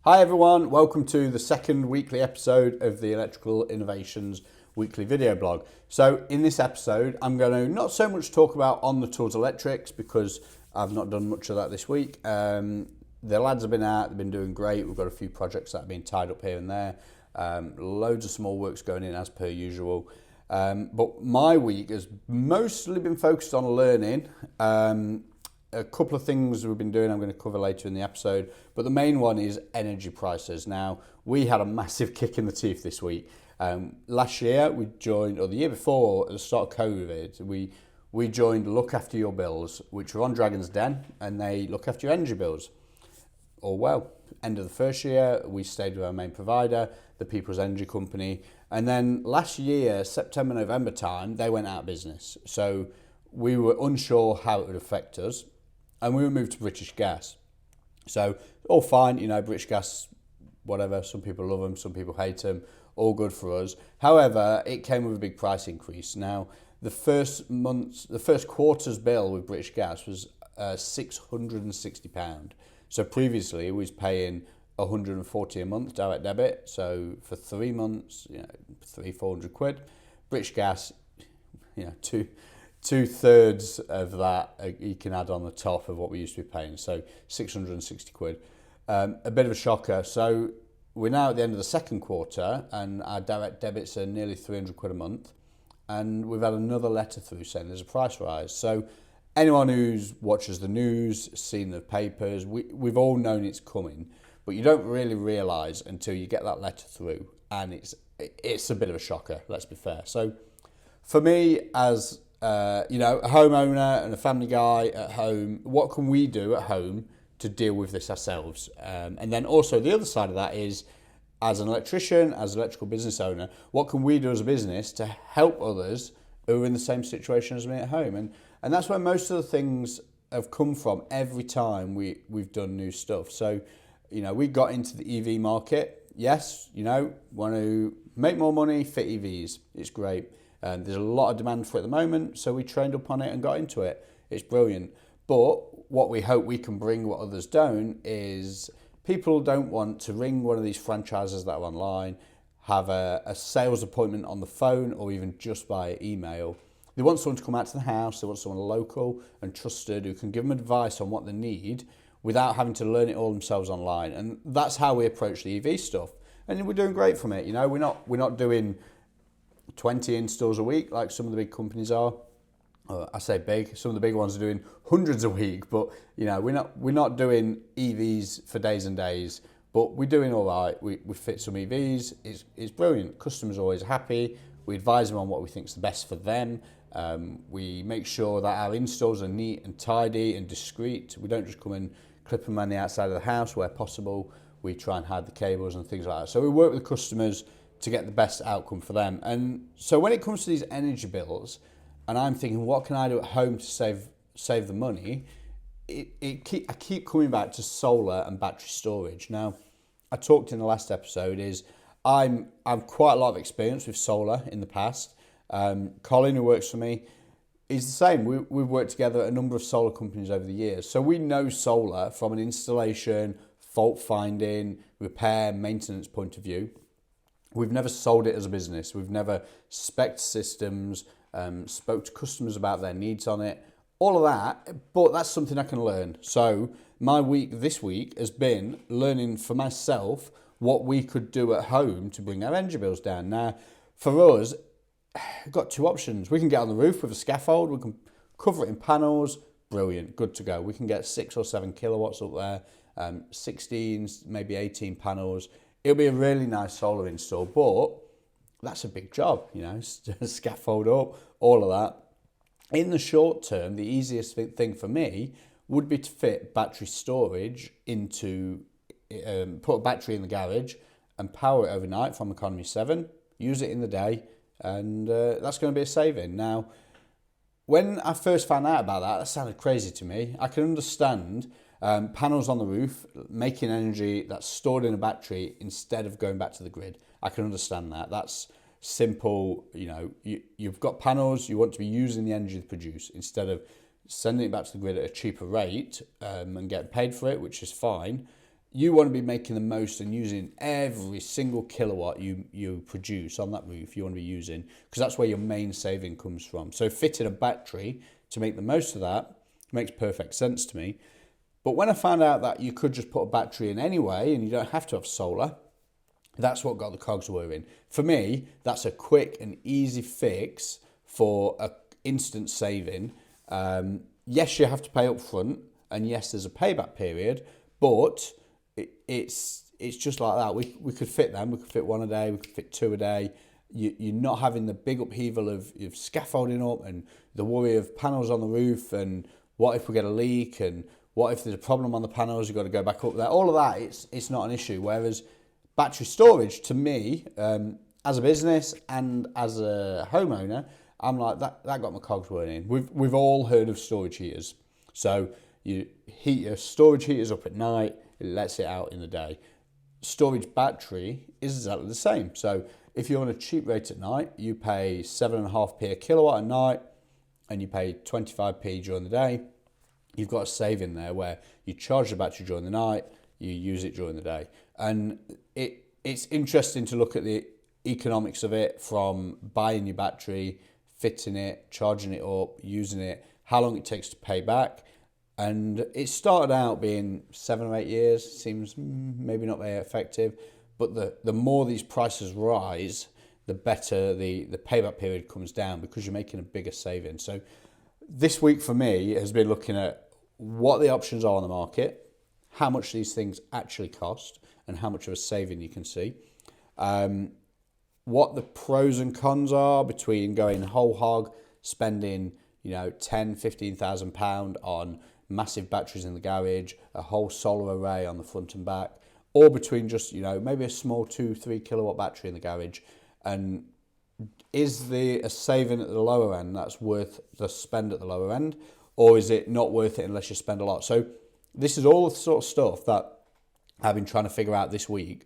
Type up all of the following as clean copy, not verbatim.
Hi everyone, welcome to the second weekly episode of the Electrical Innovations weekly video blog. So in this episode, I'm going to not so much talk about on the tools electrics because I've not done much of that this week. The lads have been out, they've been doing great. We've got a few projects that have been tied up here and there. Loads of small works going in as per usual. But my week has mostly been focused on learning. A couple of things we've been doing I'm going to cover later in the episode, but the main one is energy prices. Now, we had a massive kick in the teeth this week. Last year we joined, or the year before, at the start of COVID, we joined Look After Your Bills, which were on Dragon's Den, and they look after your energy bills. Or well, end of the first year, we stayed with our main provider, the People's Energy Company, and then last year, September, November time, they went out of business. So we were unsure how it would affect us. And we were moved to British Gas. So all fine, you know, British Gas, whatever, some people love them, some people hate them, all good for us. However, it came with a big price increase. Now, the first quarter's bill with British Gas was £660. So previously, we was paying £140 a month direct debit. So for 3 months, you know, 300-400 quid. British Gas, you know, two-thirds of that you can add on the top of what we used to be paying, so 660 quid. A bit of a shocker. So we're now at the end of the second quarter and our direct debits are nearly 300 quid a month, and we've had another letter through saying there's a price rise. So anyone who watches the news, seen the papers, we've all known it's coming, but you don't really realise until you get that letter through, and it's a bit of a shocker, let's be fair. So for me, as you know, a homeowner and a family guy at home, what can we do at home to deal with this ourselves? And then also the other side of that is, as an electrician, as an electrical business owner, what can we do as a business to help others who are in the same situation as me at home? And that's where most of the things have come from every time we've done new stuff. So, you know, we got into the EV market. Yes, you know, want to make more money, fit EVs. It's great. There's a lot of demand for it at the moment, so we trained up on it and got into it. It's brilliant. But what we hope we can bring, what others don't, is people don't want to ring one of these franchises that are online, have a sales appointment on the phone or even just by email. They want someone to come out to the house. They want someone local and trusted who can give them advice on what they need without having to learn it all themselves online. And that's how we approach the EV stuff. And we're doing great from it. You know, we're not doing 20 installs a week like some of the big companies are. I say big, some of the big ones are doing hundreds a week, but you know, we're not doing EVs for days and days, but we're doing all right. We fit some EVs. It's brilliant. Customers are always happy. We advise them on what we think is the best for them. We make sure that our installs are neat and tidy and discreet. We don't just come and clip them on the outside of the house where possible. We try and hide the cables and things like that. So we work with the customers to get the best outcome for them. And so when it comes to these energy bills, and I'm thinking, what can I do at home to save the money? I keep coming back to solar and battery storage. Now, I talked in the last episode is I've quite a lot of experience with solar in the past. Colin, who works for me, is the same. We've worked together at a number of solar companies over the years. So we know solar from an installation, fault finding, repair, maintenance point of view. We've never sold it as a business. We've never spec'd systems, spoke to customers about their needs on it, all of that, but that's something I can learn. So my week this week has been learning for myself what we could do at home to bring our energy bills down. Now, for us, we've got two options. We can get on the roof with a scaffold, we can cover it in panels, brilliant, good to go. We can get 6 or 7 kilowatts up there, 16, maybe 18 panels. It'll be a really nice solar install, but that's a big job, you know, scaffold up, all of that. In the short term, the easiest thing for me would be to fit battery storage into, put a battery in the garage and power it overnight from Economy 7, use it in the day, and that's going to be a saving. Now, when I first found out about that sounded crazy to me. I can understand panels on the roof, making energy that's stored in a battery instead of going back to the grid. I can understand that. That's simple. You know, you've got panels, you want to be using the energy to produce instead of sending it back to the grid at a cheaper rate and getting paid for it, which is fine. you want to be making the most and using every single kilowatt you produce on that roof. You want to be using, because that's where your main saving comes from. So fitting a battery to make the most of that makes perfect sense to me. But when I found out that you could just put a battery in anyway and you don't have to have solar, that's what got the cogs whirring. For me, that's a quick and easy fix for an instant saving. Yes, you have to pay up front, and yes, there's a payback period, but it's just like that. We could fit them. We could fit one a day. We could fit two a day. You're not having the big upheaval of scaffolding up and the worry of panels on the roof and what if we get a leak and what if there's a problem on the panels, you've got to go back up there. All of that, it's not an issue. Whereas battery storage, to me, as a business and as a homeowner, I'm like, that got my cogs whirling. We've all heard of storage heaters. So you heat your storage heaters up at night, it lets it out in the day. Storage battery is exactly the same. So if you're on a cheap rate at night, you pay 7.5p a kilowatt at night and you pay 25p during the day. You've got a saving there where you charge the battery during the night, you use it during the day. And it's interesting to look at the economics of it, from buying your battery, fitting it, charging it up, using it, how long it takes to pay back. And it started out being 7 or 8 years, seems maybe not very effective, but the more these prices rise, the better the payback period comes down because you're making a bigger saving. So this week for me has been looking at what the options are on the market, how much these things actually cost, and how much of a saving you can see. What the pros and cons are between going whole hog, spending 10,000-15,000 pound on massive batteries in the garage, a whole solar array on the front and back, or between just maybe a small 2-3 kilowatt battery in the garage. And is a saving at the lower end that's worth the spend at the lower end, or is it not worth it unless you spend a lot? So this is all the sort of stuff that I've been trying to figure out this week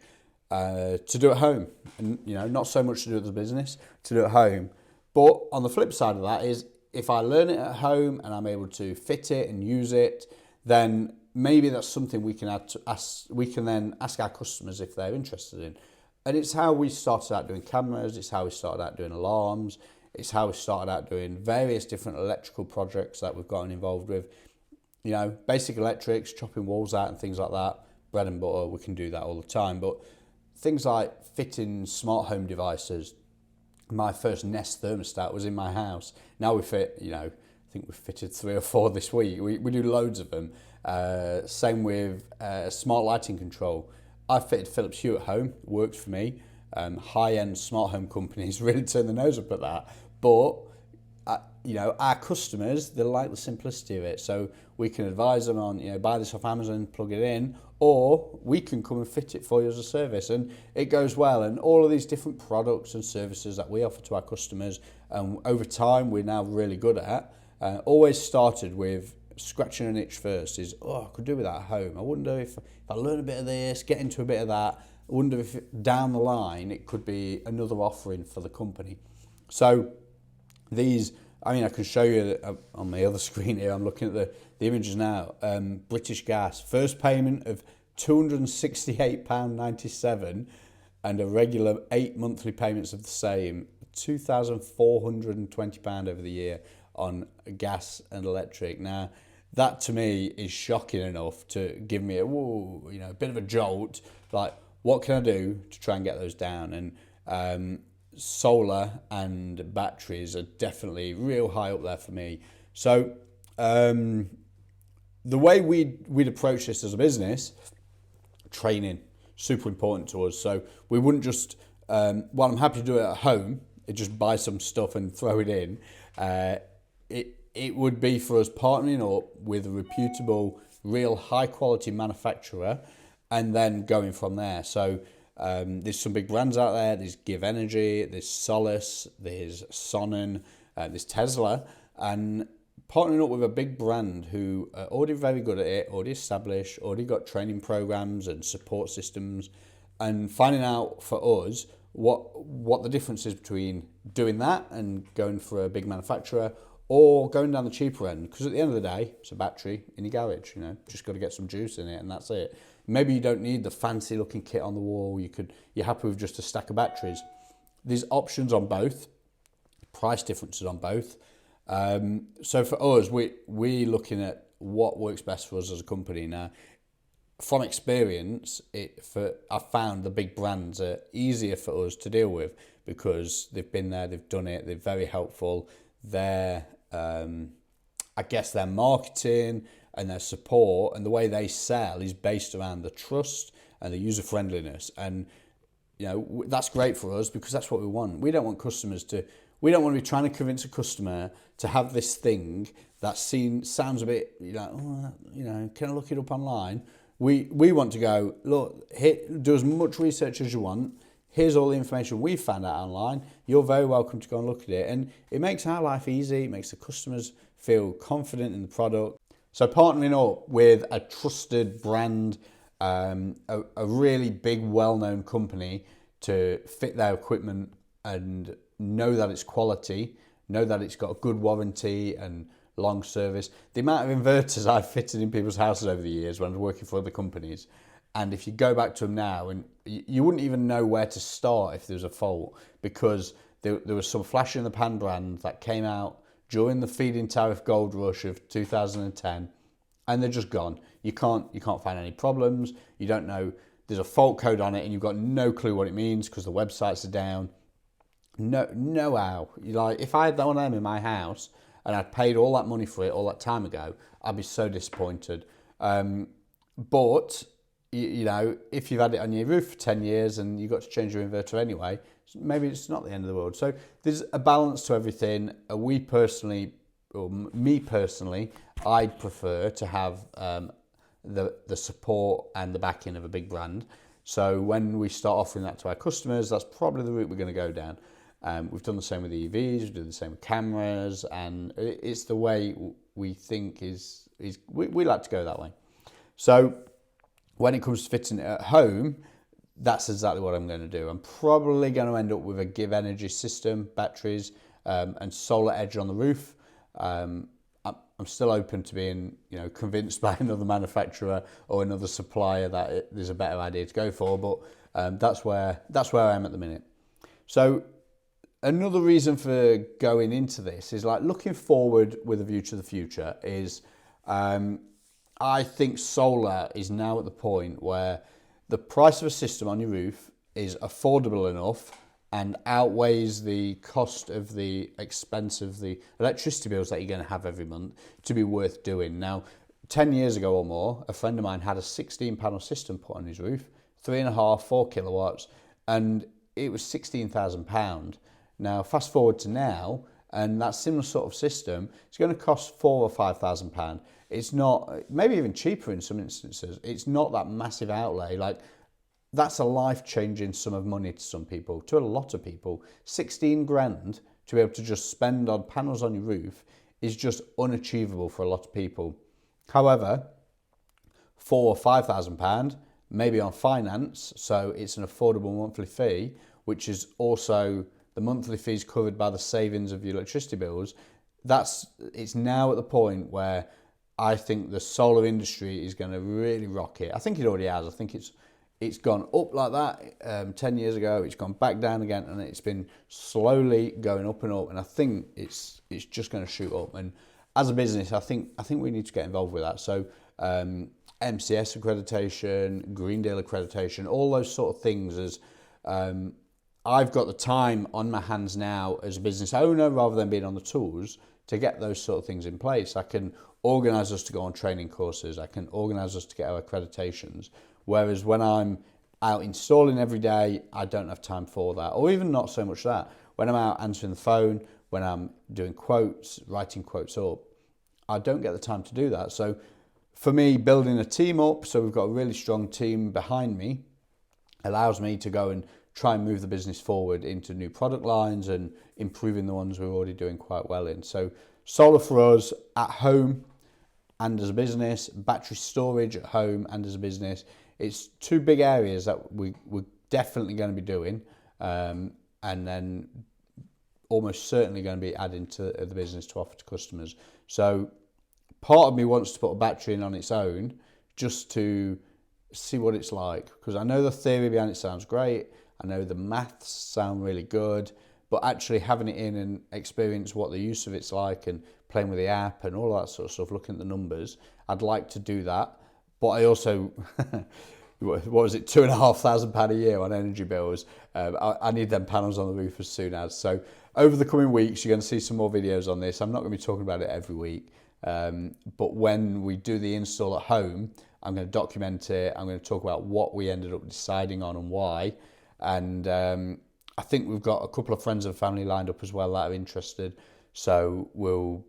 to do at home, and not so much to do at the business, to do at home. But on the flip side of that is, if I learn it at home and I'm able to fit it and use it, then maybe that's something we can then ask our customers if they're interested in. And it's how we started out doing cameras, it's how we started out doing alarms, it's how we started out doing various different electrical projects that we've gotten involved with. Basic electrics, chopping walls out and things like that, bread and butter, we can do that all the time. But things like fitting smart home devices. My first Nest thermostat was in my house. Now we fit, I think we've fitted 3 or 4 this week. We do loads of them. Same with smart lighting control. I fitted Philips Hue at home, worked for me. High-end smart home companies really turn their nose up at that. But, our customers, they like the simplicity of it. So we can advise them on, buy this off Amazon, plug it in, or we can come and fit it for you as a service. And it goes well. And all of these different products and services that we offer to our customers, over time, we're now really good at, always started with scratching an itch first. I could do with that at home. I wonder if I learn a bit of this, get into a bit of that, I wonder if down the line it could be another offering for the company. So these, I can show you on my other screen here. I'm looking at the images now. British Gas, first payment of £268.97 and a regular 8 monthly payments of the same, £2,420 over the year on gas and electric. Now, that to me is shocking enough to give me a bit of a jolt. Like, what can I do to try and get those down? And solar and batteries are definitely real high up there for me. So the way we'd approach this as a business, training, super important to us. So we wouldn't just, while I'm happy to do it at home, just buy some stuff and throw it in, it would be for us partnering up with a reputable, real high quality manufacturer and then going from there. So there's some big brands out there. There's Give Energy, there's Solace, there's Sonnen, there's Tesla, and partnering up with a big brand who are already very good at it, already established, already got training programs and support systems, and finding out for us what the difference is between doing that and going for a big manufacturer or going down the cheaper end. Because at the end of the day, it's a battery in your garage, just got to get some juice in it and that's it. Maybe you don't need the fancy looking kit on the wall. You're happy with just a stack of batteries. There's options on both, price differences on both. So for us, we're looking at what works best for us as a company. Now, from experience, I've found the big brands are easier for us to deal with because they've been there, they've done it, they're very helpful. I guess their marketing and their support and the way they sell is based around the trust and the user friendliness. And that's great for us because that's what we want. We don't want we don't want to be trying to convince a customer to have this thing that sounds a bit, can I look it up online? We want to go, look, do as much research as you want. Here's all the information we've found out online. You're very welcome to go and look at it. And it makes our life easy. It makes the customers feel confident in the product. So partnering up with a trusted brand, a really big, well-known company to fit their equipment and know that it's quality, know that it's got a good warranty and long service. The amount of inverters I've fitted in people's houses over the years when I was working for other companies, and if you go back to them now, and you wouldn't even know where to start if there was a fault, because there was some flash in the pan brand that came out during the feed-in tariff gold rush of 2010, and they're just gone. You can't find any problems. You don't know. There's a fault code on it, and you've got no clue what it means because the websites are down. No how. If I had one of them in my house and I'd paid all that money for it all that time ago, I'd be so disappointed. But if you've had it on your roof for 10 years and you've got to change your inverter anyway, maybe it's not the end of the world. So there's a balance to everything. Me personally, I'd prefer to have the support and the backing of a big brand. So when we start offering that to our customers, that's probably the route we're going to go down. We've done the same with the EVs, we do the same with cameras, and it's the way we think we like to go that way. So when it comes to fitting it at home, that's exactly what I'm going to do. I'm probably going to end up with a Give Energy system, batteries, and solar edge on the roof. I'm still open to being, convinced by another manufacturer or another supplier that there's a better idea to go for. But that's where I am at the minute. So another reason for going into this is looking forward with a view to the future is. I think solar is now at the point where the price of a system on your roof is affordable enough and outweighs the cost of the expense of the electricity bills that you're going to have every month to be worth doing. Now, 10 years ago or more, a friend of mine had a 16-panel system put on his roof, 3.5, 4 kilowatts, and it was £16,000. Now, fast forward to now, and that similar sort of system is going to cost £4,000 or £5,000. It's not, maybe even cheaper in some instances. It's not that massive outlay. That's a life-changing sum of money to some people, to a lot of people. 16 grand to be able to just spend on panels on your roof is just unachievable for a lot of people. However, £4,000 or £5,000, maybe on finance, so it's an affordable monthly fee, which is also the monthly fees covered by the savings of your electricity bills. It's now at the point where I think the solar industry is going to really rock it. I think it already has. I think it's gone up like that 10 years ago. It's gone back down again, and it's been slowly going up and up. And I think it's just going to shoot up. And as a business, I think we need to get involved with that. So MCS accreditation, Green Deal accreditation, all those sort of things. As I've got the time on my hands now as a business owner, rather than being on the tools, to get those sort of things in place. I can organise us to go on training courses. I can organise us to get our accreditations. Whereas when I'm out installing every day, I don't have time for that. Or even not so much that. When I'm out answering the phone, when I'm doing quotes, writing quotes up, I don't get the time to do that. So for me, building a team up, so we've got a really strong team behind me, allows me to go and try and move the business forward into new product lines and improving the ones we're already doing quite well in. So solar for us at home and as a business, battery storage at home and as a business. It's two big areas that we're definitely going to be doing, and then almost certainly going to be adding to the business to offer to customers. So part of me wants to put a battery in on its own just to see what it's like, because I know the theory behind it sounds great. I know the maths sound really good, but actually having it in and experience what the use of it's like and playing with the app and all that sort of stuff, looking at the numbers, I'd like to do that. But I also, what was it, £2,500 a year on energy bills. I need them panels on the roof as soon as. So over the coming weeks, you're going to see some more videos on this. I'm not going to be talking about it every week. But when we do the install at home, I'm going to document it. I'm going to talk about what we ended up deciding on and why. And I think we've got a couple of friends and family lined up as well that are interested. So we'll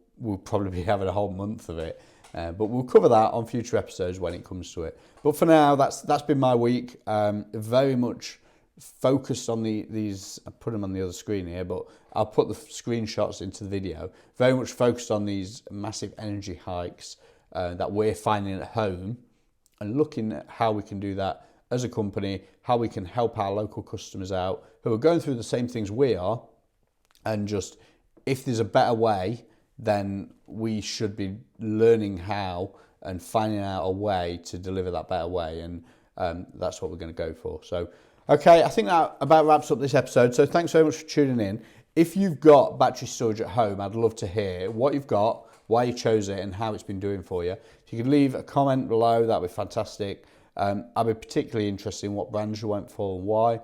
probably be having a whole month of it. But we'll cover that on future episodes when it comes to it. But for now, that's been my week. Very much focused on these. I put them on the other screen here, but I'll put the screenshots into the video. Very much focused on these massive energy hikes that we're finding at home, and looking at how we can do that as a company, how we can help our local customers out who are going through the same things we are, and just if there's a better way, then we should be learning how and finding out a way to deliver that better way, and that's what we're going to go for. So, okay, I think that about wraps up this episode. So thanks very much for tuning in. If you've got battery storage at home, I'd love to hear what you've got, why you chose it, and how it's been doing for you. If you could leave a comment below, that'd be fantastic. I'd be particularly interested in what brands you went for and why.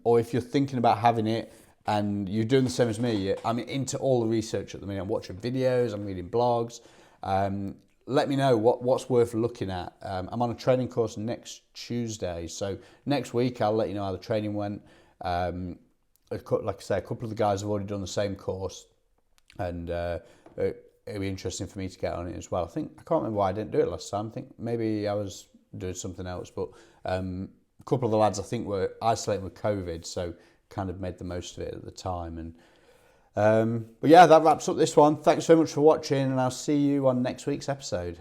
Or if you're thinking about having it and you're doing the same as me, I'm into all the research at the minute. I'm watching videos, I'm reading blogs. Let me know what's worth looking at. I'm on a training course next Tuesday, so next week I'll let you know how the training went. Like I say, a couple of the guys have already done the same course, and it'll be interesting for me to get on it as well. I can't remember why I didn't do it last time. I think maybe I was doing something else, but a couple of the lads I think were isolating with COVID, so kind of made the most of it at the time. And but yeah, that wraps up this one. Thanks so much for watching, and I'll see you on next week's episode.